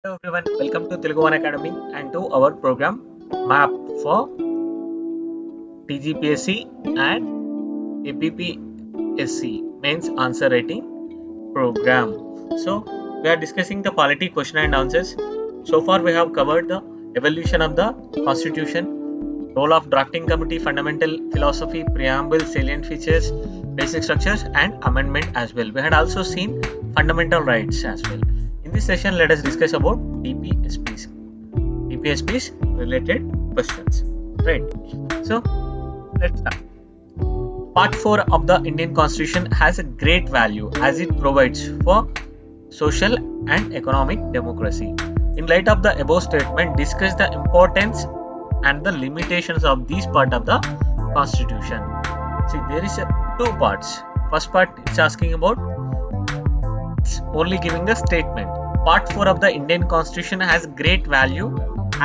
Hello everyone, welcome to Telugu One Academy and to our program MAP for TGPSC and APPSC Mains Answer Writing Program. So we are discussing the polity question and answers. So far we have covered the evolution of the Constitution, role of drafting committee, fundamental philosophy, preamble, salient features, basic structures and amendment as well. We had also seen fundamental rights as well. In this session, let us discuss about DPSPs related questions. Right. So let's start. Part 4 of the Indian Constitution has a great value as it provides for social and economic democracy. In light of the above statement, discuss the importance and the limitations of this part of the Constitution. See, there is two parts. First part is asking about, it's only giving the statement. Part 4 of the Indian Constitution has great value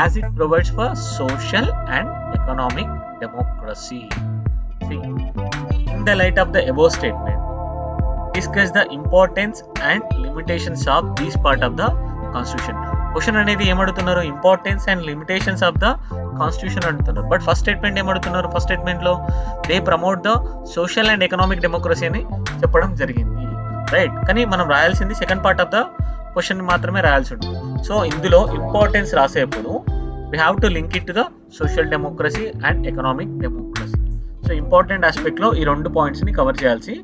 as it provides for social and economic democracy. See, in the light of the above statement, discuss the importance and limitations of this part of the Constitution. Question అనేది ఏమడుతున్నారు, importance and limitations of the constitution అంటున్నారు. But first statement ఏమడుతున్నారు, first statement లో they promote the social and economic democracy అని చెప్పడం జరిగింది. Right, కానీ మనం రాయాల్సింది second part of the question మాత్రమే రాయాల్సి ఉంటుంది. సో ఇందులో ఇంపార్టెన్స్ రాసేప్పుడు we have to link it to the social democracy and economic democracy. So important aspect లో ఈ రెండు పాయింట్స్ ని కవర్ చేయాల్సి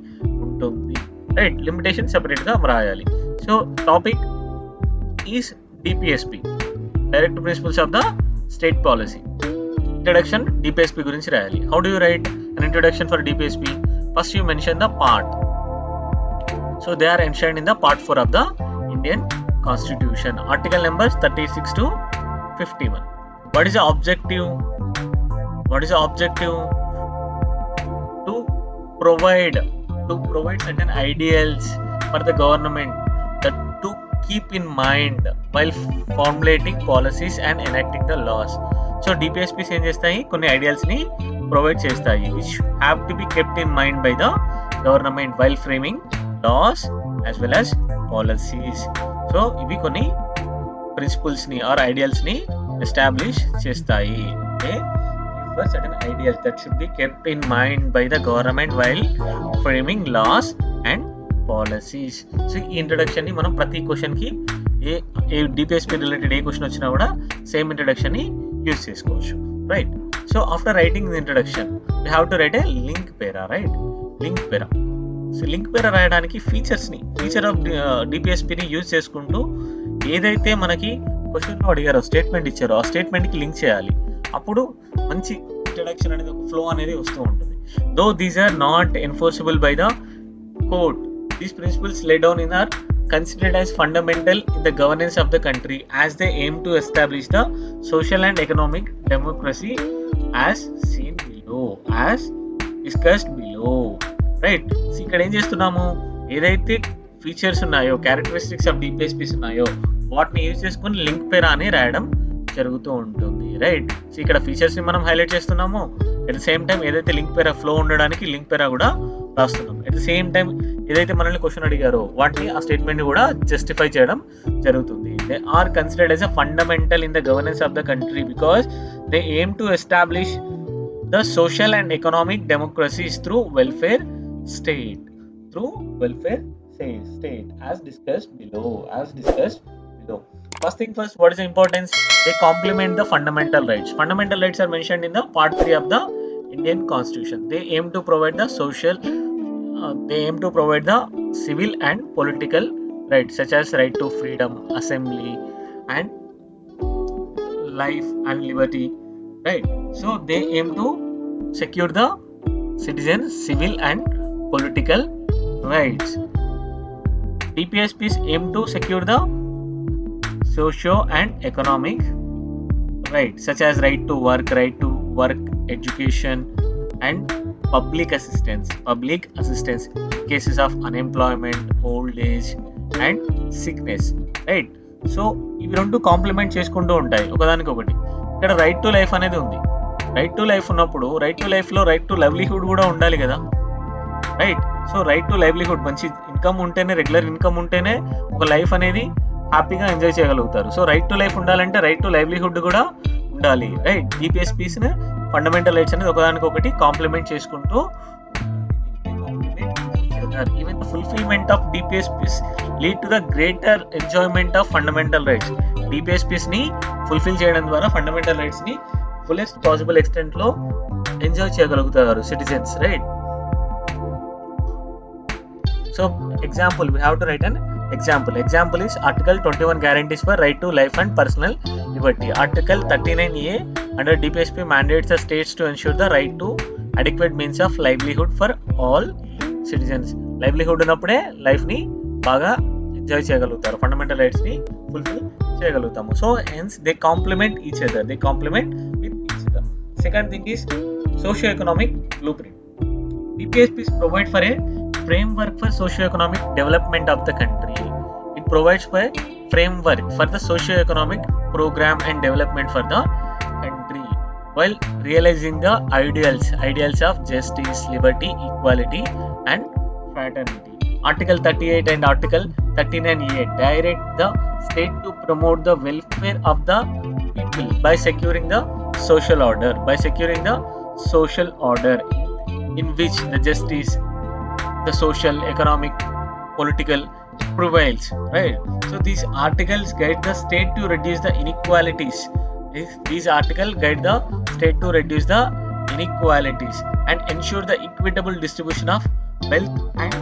ఉంటుంది. రైట్, లిమిటేషన్ సెపరేట్ గా రాయాలి. So topic is DPSP, direct principles of the state policy. Introduction DPSP గురించి రాయాలి. How do you write an introduction for DPSP? First you mention the part. So they are enshrined in the part 4 of the Indian Constitution. Article numbers 36 to 51. What is the objective? What is the objective? To provide certain ideals for the government that to keep in mind while formulating policies and enacting the laws. So DPSPs ఏం చేస్తాయి, కొన్ని ideals ని provide చేస్తాయి which have to be kept in mind by the government while framing laws as well as policies. So ఇవి కొన్ని principles ని are ideals ని establish చేస్తాయి. Okay, for certain ideals that should be kept in mind by the government while framing laws and policies. So ఈ introduction ని మనం ప్రతి question కి ఏ DPSP రిలేటెడ్ ఏ క్వశ్చన్ వచ్చినా కూడా సేమ్ ఇంట్రడక్షన్ ని యూజ్ చేసుకోవచ్చు. Right, so after writing the introduction we have to write a link para. Right, link para. So link para రాయడానికి ఫీచర్ ఆఫ్ DPSP ని యూజ్ చేసుకుంటూ ఏదైతే మనకి క్వశ్చన్ లో అడిగారో, స్టేట్మెంట్ ఇచ్చారో ఆ స్టేట్మెంట్ కి లింక్ చేయాలి. అప్పుడు మంచి ఇంట్రడక్షన్ అనేది, ఒక ఫ్లో అనేది వస్తూ ఉంటుంది. Though these are not enforceable by the court. These principles laid down in are considered as fundamental in the governance of the country as they aim to establish the social and economic democracy as seen below, as discussed below. Right, so ఇక్కడ ఏం చేస్తున్నాము, ఏదైతే features ఉన్నాయో, characteristics of DPSPs ఉన్నాయో వాటిని use చేసుకుని link పేరా అని రాయడం జరుగుతూ ఉంటుంది. రైట్, సో ఇక్కడ ఫీచర్స్ ని మనం హైలైట్ చేస్తున్నాము, అట్ ద సేమ్ టైం ఏదైతే లింక్ పేరా ఫ్లో ఉండడానికి లింక్ పేరా కూడా రాస్తున్నాం. అట్ ద సేమ్ టైం ఏదైతే మనల్ని క్వశ్చన్ అడిగారో వాటిని, ఆ స్టేట్మెంట్ ని కూడా జస్టిఫై చేయడం జరుగుతుంది. They are considered as a fundamental in the governance of the country because they aim to establish the social and economic democracies through welfare state. As discussed below. First thing first, what is the importance? They complement the fundamental rights. Fundamental rights are mentioned in the part 3 of the Indian Constitution. They aim to provide the civil and political rights such as right to freedom, assembly and life and liberty. Right, so they aim to secure the citizens civil and political rights. DPSPs aim to secure the socio and economic rights such as right to work, education and public assistance cases of unemployment, old age and sickness. Right, so ఇవి రెండు complement చేసుకుంటూ ఉంటాయి ఒకదానికొకటి. ఇక్కడ right to life అనేది ఉంది. Right to life ఉన్నప్పుడు right to life లో రైట్ టు లైవ్లీహుడ్ కూడా ఉండాలి కదా. Right, so right to livelihood, మంచి ఇన్కమ్ ఉంటేనే, రెగ్యులర్ ఇన్కమ్ ఉంటేనే ఒక లైఫ్ అనేది హ్యాపీగా ఎంజాయ్ చేయగలుగుతారు. సో రైట్ టు లైఫ్ ఉండాలంటే రైట్ టు లైవ్లీహుడ్ కూడా ఉండాలి, రైట్. డిపిఎస్పీస్ని ఫండమెంటల్ రైట్స్ అనేది ఒకదానికొకటి కాంప్లిమెంట్ చేసుకుంటూ even the fulfillment of DPSPs lead to the greater enjoyment of fundamental rights. DPSPs ని ఫుల్ఫిల్ చేయడం ద్వారా ఫండమెంటల్ రైట్స్ ని ఫుల్లెస్ట్ పాసిబుల్ ఎక్స్టెంట్ లో ఎంజాయ్ చేయగలుగుతారు citizens, right. So example, we have to write an example. Example is Article 21 guarantees for right to life and personal liberty. Article 39A under DPSP mandates the states to ensure the right to adequate means of livelihood for all citizens. Livelihood ఉన్నప్పుడే life ని బాగా enjoy చేయగలుగుతారు, fundamental rights ని fulfil చేయగలుగుతాము. So hence they complement each other, they complement with each other. Second thing is socio economic blueprint. DPSPs provide for a framework for socio-economic development of the country. It provides for a framework for the socio-economic program and development for the country while realizing the ideals of justice, liberty, equality and fraternity. Article 38 and Article 39A direct the state to promote the welfare of the people by securing the social order in which the justice, the social, economic, political prevails, right. So these articles guide the state to reduce the inequalities. These articles guide the state to reduce the inequalities and ensure the equitable distribution of wealth and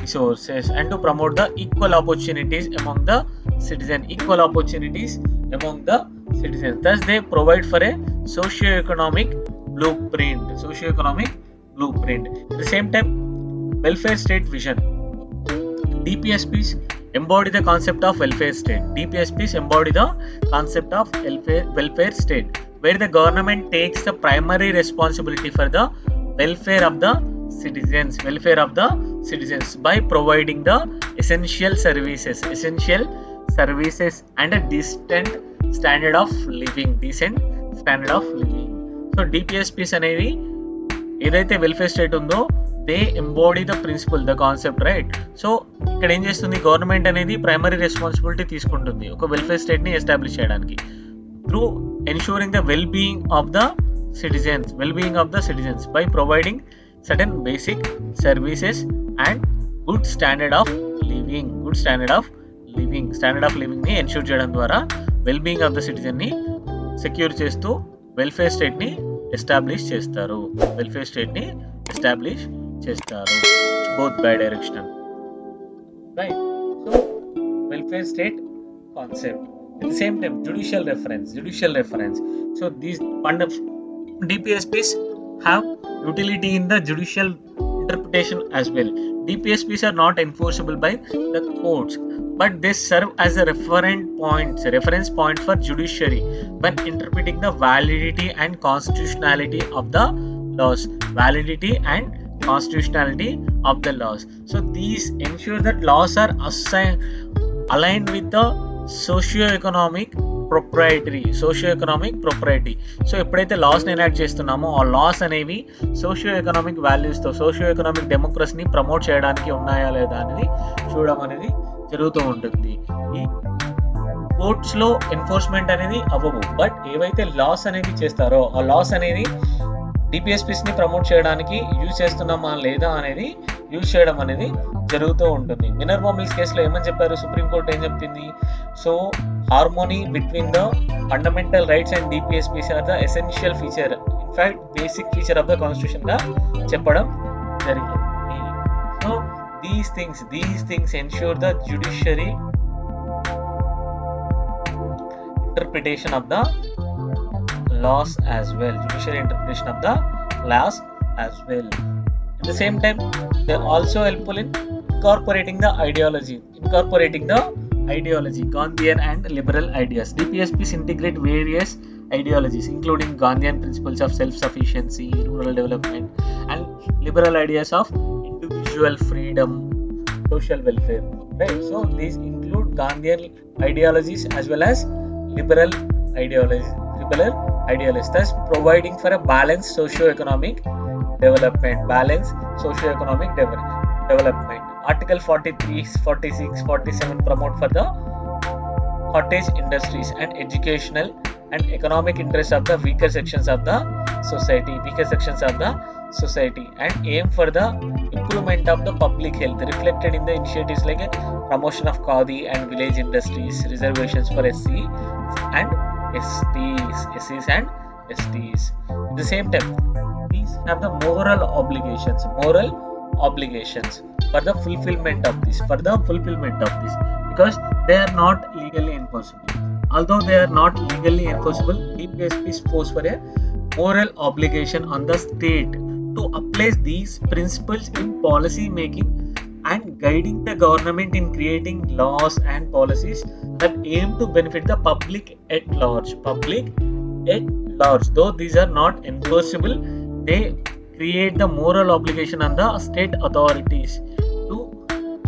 resources and to promote the equal opportunities among the citizens. Thus they provide for a socio-economic blueprint. At the same time, welfare state vision. DPSPs embody the concept of welfare state. Welfare state, where the government takes the primary responsibility for the welfare of the citizens by providing the essential services and a decent standard of living. So DPSPs అనేవి ఏదైతే welfare state ఉందో they embody the principle, the concept, right. So ఇక్కడ ఏం చేస్తుంది, government అనేది primary responsibility తీసుకుంటుంది ఒక welfare state ని ఎస్టాబ్లిష్ చేయడానికి through ensuring the well being of the citizens by providing certain basic services and good standard of living ని ensure చేయడం ద్వారా well being of the citizen ని సెక్యూర్ చేస్తూ వెల్ఫేర్ స్టేట్ ని ఎస్టాబ్లిష్ చేస్తారు, both bi-directional, right. So welfare state concept. At the same time, judicial reference. So these DPSPs have utility in the judicial interpretation as well. DPSPs are not enforceable by the courts, but they serve as a reference point for judiciary when interpreting the validity and constitutionality of the laws. So these ensure that laws are aligned with the socio-economic propriety. So ఎప్పుడైతే loss ని enact చేస్తున్నామో ఆ loss అనేవి socio economic values తో socio economic డెమోక్రసీని promote చేయడానికి ఉన్నాయా లేదా అనేది చూడడం అనేది జరుగుతూ ఉంటుంది. ఈ కోర్ట్స్ లో ఎన్ఫోర్స్మెంట్ అనేది అవ్వవు, బట్ ఏవైతే లాస్ అనేది చేస్తారో ఆ లాస్ అనేది డిపిఎస్పీస్ ని ప్రమోట్ చేయడానికి యూజ్ చేస్తున్నామా లేదా అనేది యూజ్ చేయడం అనేది జరుగుతూ ఉంటుంది. మినర్వా మిల్స్ కేసులో ఏమని చెప్పారు, సుప్రీంకోర్టు ఏం చెప్పింది, so harmony between the fundamental rights and DPSPs are the essential feature, in fact basic feature of the constitution గా చెప్పడం జరిగింది. సో these things ensure the judiciary interpretation of the laws as well. At the same time, they are also helpful in incorporating the ideology, Gandhian and liberal ideas. DPSPs integrate various ideologies including Gandhian principles of self-sufficiency, rural development and liberal ideas of individual freedom, social welfare, right. So these include Gandhian ideologies as well as liberal ideologies, thus providing for a balanced socio-economic development. Article 43, 46, 47 promote for the cottage industries and educational and economic interests of the weaker sections of the society, and aim for the improvement of the public health, reflected in the initiatives like a promotion of khadi and village industries, reservations for SCs and STs. At the same time, these have the moral obligations for the fulfillment of this, because they are not legally enforceable. Although they are not legally enforceable, DPSPs pose for a moral obligation on the state to apply these principles in policy making and guiding the government in creating laws and policies that aim to benefit the public at large. Though these are not enforceable, they create the moral obligation on the state authorities to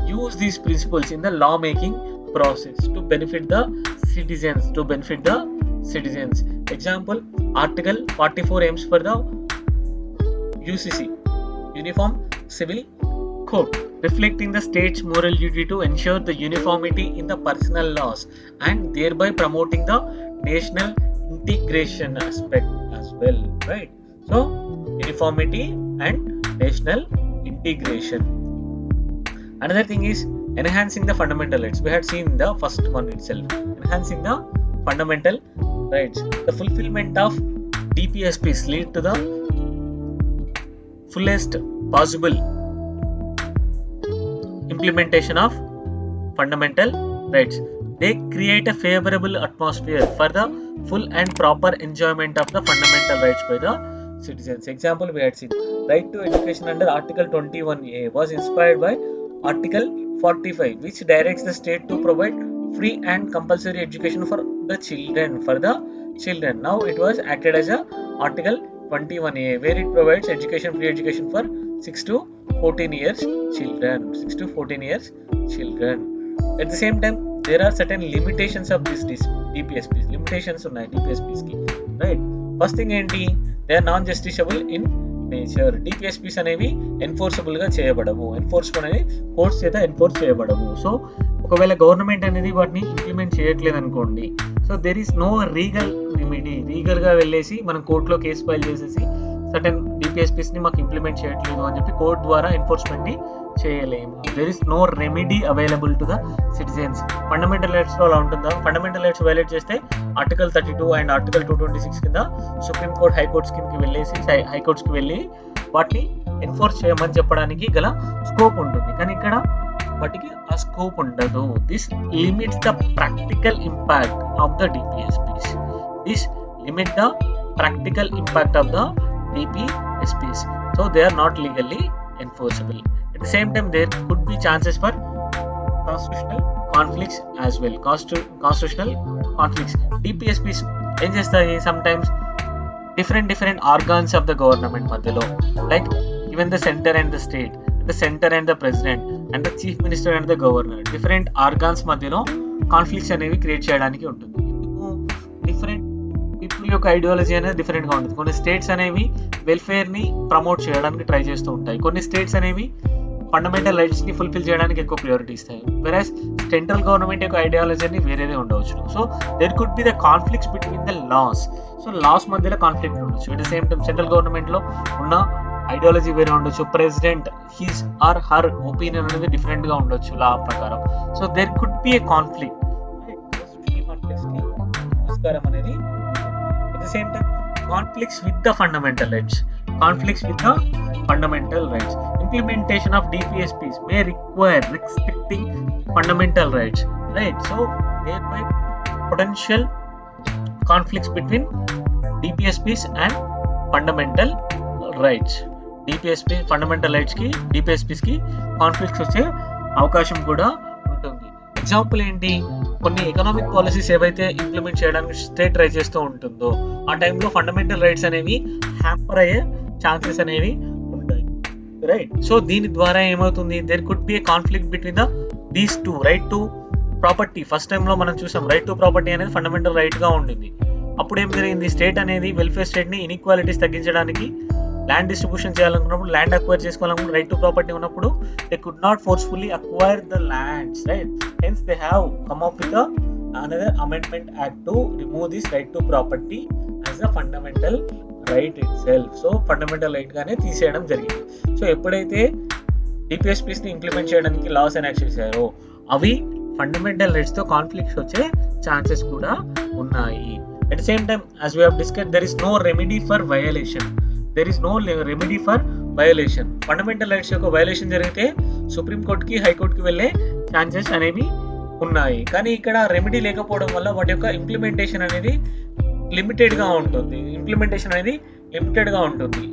use these principles in the law making process to benefit the citizens. Example, Article 44 aims for the UCC, Uniform Civil Code, reflecting the state's moral duty to ensure the uniformity in the personal laws and thereby promoting the national integration aspect as well, right? So, uniformity and national integration. Another thing is enhancing the fundamental rights. We had seen the first one itself, enhancing the fundamental rights. The fulfillment of DPSPs lead to the fullest possible implementation of fundamental rights. They create a favorable atmosphere for the full and proper enjoyment of the fundamental rights by the citizens. Example, we had seen right to education under Article 21A was inspired by Article 45, which directs the state to provide free and compulsory education for the children. Now it was acted as a Article 21A, where it provides free education for 6 to 14 years children. At the same time, there are certain limitations of this DPSPs. Limitations ఉన్నాయి DPSPs కి, right? First thing ఏంటి, they are non-justiciable in nature. DPSPs అనేవి enforceable గా చేయబడవు. Enforcement అనేది courts చేత enforce చేయబడవు. So ఒకవేళ గవర్నమెంట్ అనేది వాటిని ఇంప్లిమెంట్ చేయట్లేదు అనుకోండి, so there is no legal remedy. Legal గా వెళ్ళేసి మనం కోర్టులో కేసు ఫైల్ చేసేసి సర్టెన్ DPSPs ని మాకు ఇంప్లిమెంట్ చేయట్లేదు అని చెప్పి కోర్టు ద్వారా ఎన్ఫోర్స్మెంట్ ని చేయలేము. There is no remedy available to the citizens. Fundamental rights లో అలా ఉంటుందా? ఫండమెంటల్ రైట్స్ వైలేట్ చేస్తే ఆర్టికల్ 32 అండ్ ఆర్టికల్ 226 కింద సుప్రీంకోర్టు హైకోర్ట్స్ కిందకి వెళ్ళేసి హైకోర్ట్స్కి వెళ్ళి వాటిని ఎన్ఫోర్స్ చేయమని చెప్పడానికి గల స్కోప్ ఉంటుంది. కానీ ఇక్కడ వాటికి ఆ స్కోప్ ఉండదు. This limits the practical impact of the DPSPs. So they are not legally enforceable. At the same time, there could be chances for constitutional conflicts as well. Constitutional conflicts. DPSPs ఏం చేస్తాయి? Sometimes different organs of the government మధ్యలో, like even the center and the state, the center and the president and the chief minister and the governor, different organs మధ్యలో conflicts అనేవి create చేయడానికి ఉంటుంది. ఎందుకు? Different people యొక్క ideology అనేది different గా ఉంటుంది. కొన్ని స్టేట్స్ అనేవి వెల్ఫేర్ ని ప్రమోట్ చేయడానికి ట్రై చేస్తూ ఉంటాయి. కొన్ని స్టేట్స్ అనేవి ఫండమెంటల్ రైట్స్ ని ఫుల్ఫిల్ చేయడానికి ఎక్కువ ప్రియారిటీ ఇస్తాయి. వెరాస్ సెంట్రల్ గవర్నమెంట్ యొక్క ఐడియాలజీ అని వేరేదే ఉండవచ్చు. So there could be the conflicts between the laws. So laws మధ్యలో కాన్ఫ్లిక్ట్ ఉండొచ్చు. At the same time central government లో ఉన్న ఐడియాలజీ వేరే ఉండొచ్చు. President his or her opinion అనేది డిఫరెంట్ గా ఉండొచ్చు లా ప్రకారం. So there could be a conflict. ఆస్కారం అనేది. At the same time conflicts with the fundamental rights. Implementation of DPSPs may require restricting fundamental rights, right? So thereby potential conflicts between DPSPs and fundamental rights. fundamental rights కి DPSPs కి conflicts వచ్చే అవకాశం కూడా ఉంటుంది. Example ఏంటి? కొన్ని economic policies ఏవైతే implement చేయడానికి స్టేట్ ట్రై చేస్తూ ఉంటుందో ఆ టైంలో ఫండమెంటల్ రైట్స్ అనేవి హ్యాంపర్ అయ్యే ఛాన్సెస్ అనేవి ఉంటాయి, రైట్? సో దీని ద్వారా ఏమవుతుంది? There could be a conflict between these two. Right to property, first టైంలో మనం చూసాం రైట్ టు ప్రాపర్టీ అనేది ఫండమెంటల్ రైట్ గా ఉండింది. అప్పుడు ఏం జరిగింది? స్టేట్ అనేది వెల్ఫేర్ స్టేట్ ని ఇన్ఈక్వాలిటీస్ తగ్గించడానికి ల్యాండ్ డిస్ట్రిబ్యూషన్ చేయాలనుకున్నప్పుడు, ల్యాండ్ అక్వైర్ చేసుకోవాలనుకున్నప్పుడు, రైట్ టు ప్రాపర్టీ ఉన్నప్పుడు they could not forcefully acquire the lands, right? Hence they have come up with another amendment act to remove this right to property as a fundamental right itself. So fundamental right గానే తీసేయడం జరిగింది. So ఎప్పుడైతే DPSPs ని implement చేయడానికి loss enact చేశారో అవి fundamental rights తో conflicts వచ్చే ఛాన్సెస్ కూడా ఉన్నాయి. At the same time as we have discussed, there is no remedy for violation. There is no remedy for violation. Fundamental rights యొక్క వైలేషన్ జరిగితే సుప్రీం కోర్టుకి, హైకోర్టుకి వెళ్ళే ఛాన్సెస్ అనేవి ఉన్నాయి. కానీ ఇక్కడ రెమెడీ లేకపోవడం వల్ల వాటి యొక్క ఇంప్లిమెంటేషన్ అనేది లిమిటెడ్గా ఉంటుంది.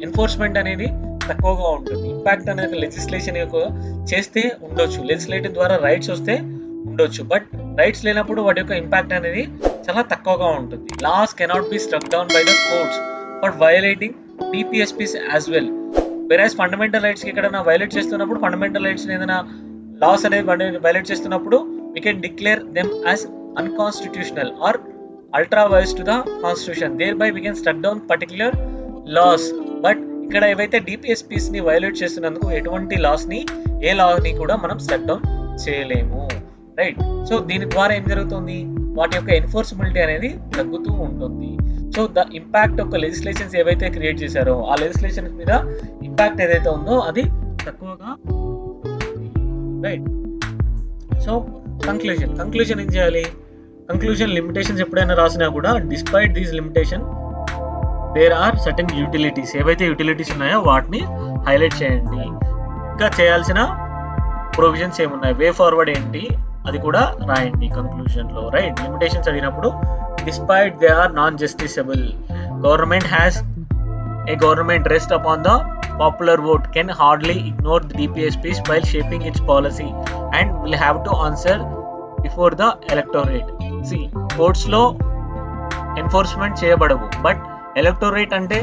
ఎన్ఫోర్స్మెంట్ అనేది తక్కువగా ఉంటుంది. ఇంపాక్ట్ అనేది లెజిస్లేషన్ యొక్క చేస్తే ఉండొచ్చు, లెజిస్లేటివ్ ద్వారా రైట్స్ వస్తే ఉండొచ్చు, బట్ రైట్స్ లేనప్పుడు వాటి యొక్క ఇంపాక్ట్ అనేది చాలా తక్కువగా ఉంటుంది. Laws cannot be struck down by the courts for violating DPSPs as well. Whereas fundamental రైట్స్కి ఎక్కడైనా వైలేట్ చేస్తున్నప్పుడు, ఫండమెంటల్ రైట్స్ ఏదైనా లాస్ అనేది వైలేట్ చేస్తున్నప్పుడు we can declare them as unconstitutional or ultra vires to the constitution. Thereby we can struck down particular laws. But ఇక్కడ ఏవైతే DPSPs ని violate చేస్తున్నందుకు ఎటువంటి లాస్ ని, ఏ లా ని కూడా మనం స్ట్రక్ డౌన్ చేయలేము, రైట్? సో దీని ద్వారా ఏం జరుగుతుంది, వాటి యొక్క ఎన్ఫోర్సబిలిటీ అనేది తగ్గుతూ ఉంటుంది. సో ద ఇంపాక్ట్ యొక్క లెజిస్లేషన్స్ ఏవైతే క్రియేట్ చేశారో ఆ లెజిస్లేషన్స్ మీద ఇంపాక్ట్ ఏదైతే ఉందో అది తక్కువగా, రైట్? సో కంక్లూజన్ ఏం చేయాలి? కంక్లూజన్ లిమిటేషన్స్ ఎప్పుడైనా రాసినా కూడా despite these limitation there are certain utilities. ఏవైతే యూటిలిటీస్ ఉన్నాయో వాటిని హైలైట్ చేయండి. ఇంకా చేయాల్సిన ప్రొవిజన్స్ ఏమున్నాయి, వే ఫార్వర్డ్ ఏంటి అది కూడా రాయండి కంక్లూజన్లో, రైట్? లిమిటేషన్స్ అడిగినప్పుడు despite they are non justiciable, government rests upon the popular vote, can hardly ignore the DPSPs while shaping its policy and will have to answer before the electorate. See, courts లో enforcement చేయబడవు, but electorate అంటే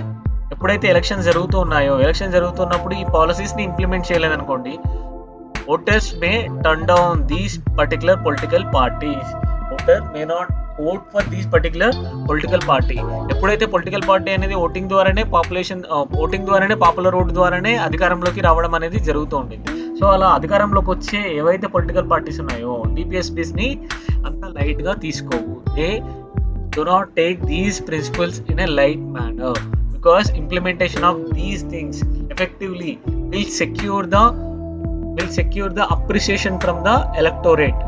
ఎప్పుడైతే election జరుగుతున్నప్పుడు ఈ policies ని implement చేయలేదనుకోండి, voters may turn down these particular political parties. Voter may not vote for these particular political party. ఎప్పుడైతే political party అనేది ఓటింగ్ ద్వారానే పాపులర్ ఓట్ ద్వారానే అధికారంలోకి రావడం అనేది జరుగుతూ ఉండేది. సో అలా అధికారంలోకి వచ్చే ఏవైతే పొలిటికల్ పార్టీస్ ఉన్నాయో DPSPs ని అంత లైట్ గా తీసుకోవు. They do not take these principles in a light manner, because implementation of these things effectively will secure the appreciation from the electorate,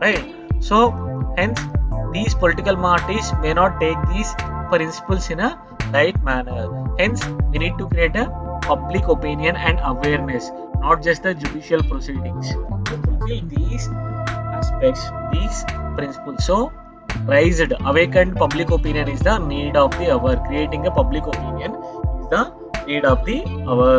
right? So hence these political parties may not take these principles in a right manner. Hence we need to create a public opinion and awareness, not just the judicial proceedings, to fulfill these aspects, these principles. So awakened public opinion is the need of the hour. Creating a public opinion is the need of the hour.